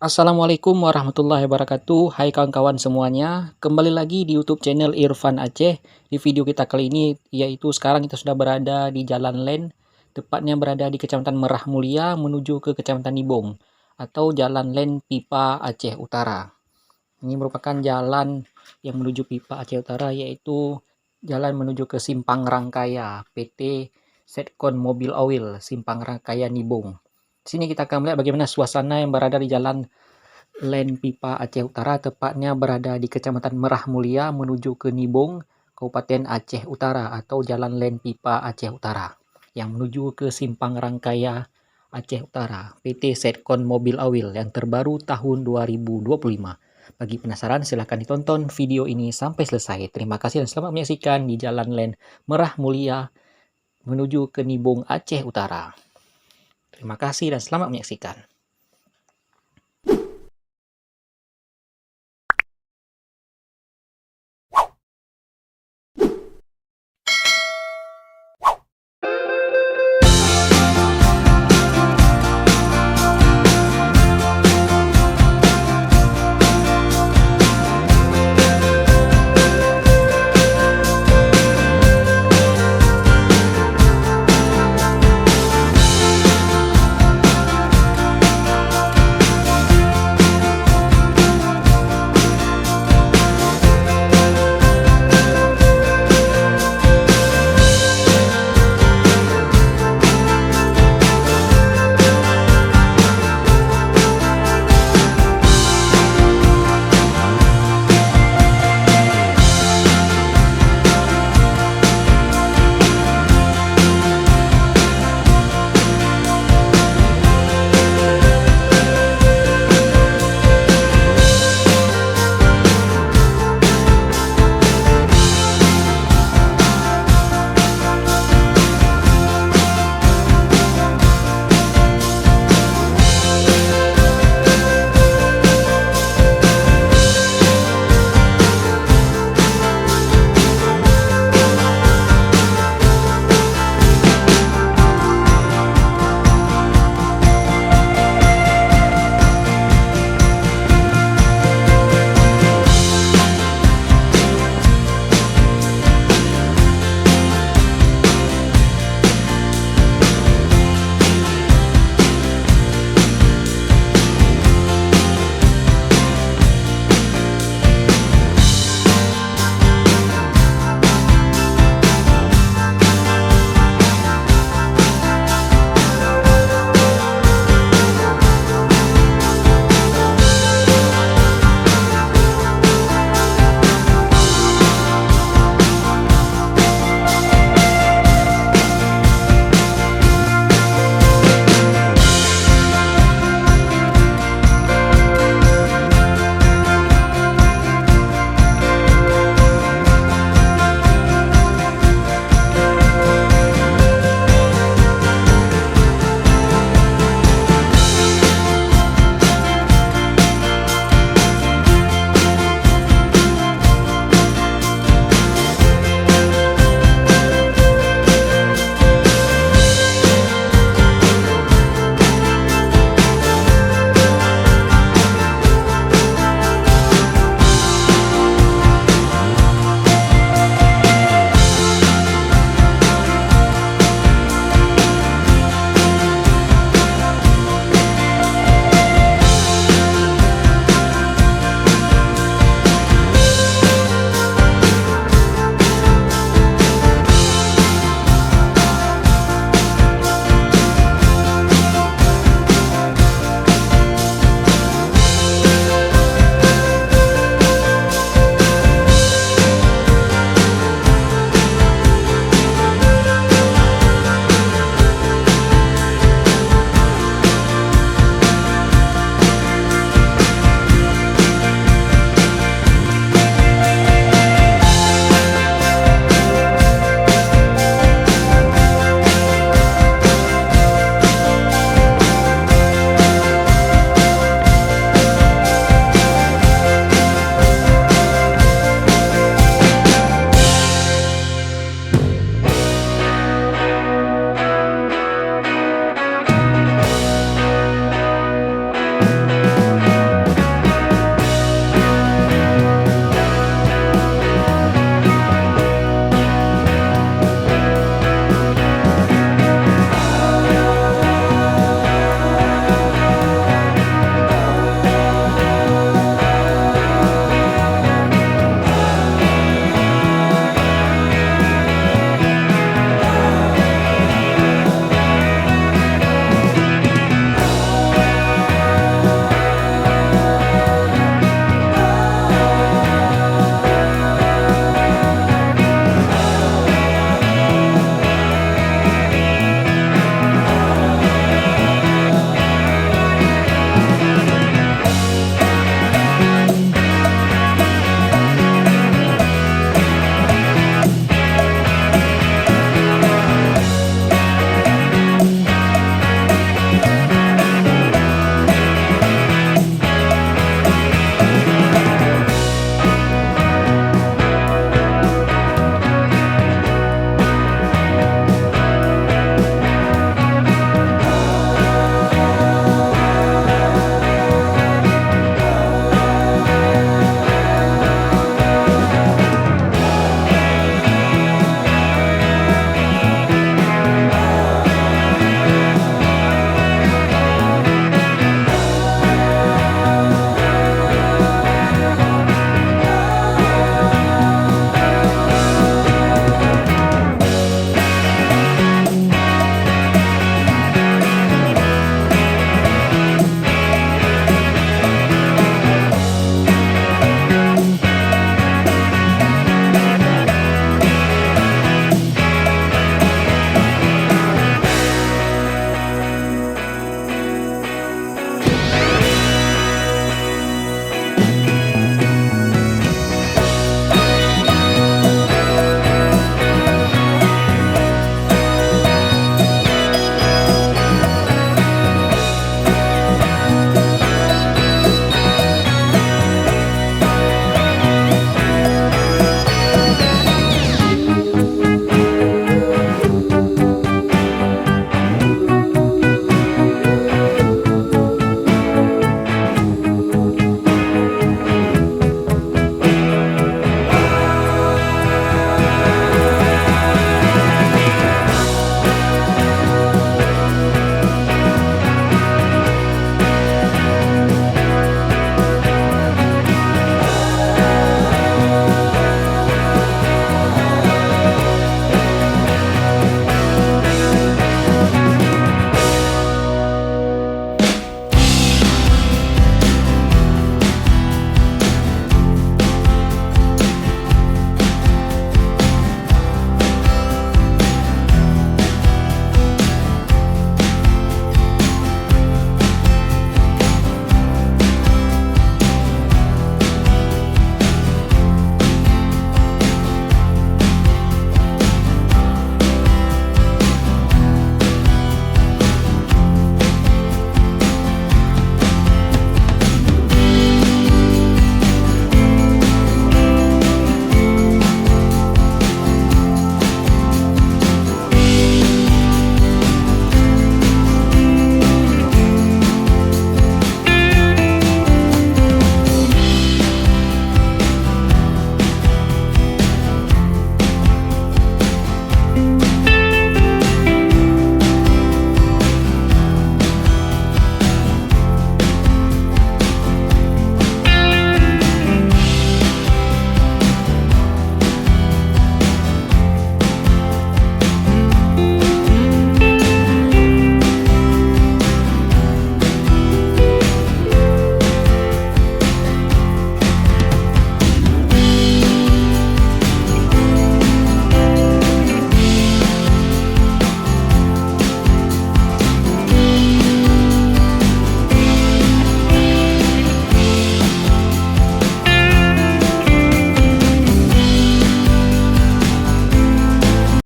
Assalamualaikum warahmatullahi wabarakatuh. Hai kawan-kawan semuanya, kembali lagi di YouTube channel Irfan Aceh. Di video kita kali ini, yaitu sekarang kita sudah berada di Jalan Len, tepatnya berada di Kecamatan Merah Mulia menuju ke Kecamatan Nibong, atau Jalan Len Pipa Aceh Utara. Ini merupakan jalan yang menuju Pipa Aceh Utara, yaitu jalan menuju ke Simpang Rangkaya, PT Setkon Mobil Oil, Simpang Rangkaya Nibong. Di sini kita akan melihat bagaimana suasana yang berada di jalan Len Pipa Aceh Utara, tepatnya berada di Kecamatan Merah Mulia menuju ke Nibong, Kabupaten Aceh Utara, atau Jalan Len Pipa Aceh Utara yang menuju ke Simpang Rangkaya Aceh Utara, PT Setkon Mobil Oil yang terbaru tahun 2025. Bagi penasaran, silahkan ditonton video ini sampai selesai. Terima kasih dan selamat menyaksikan di Jalan Len Merah Mulia menuju ke Nibong Aceh Utara. Terima kasih dan selamat menyaksikan.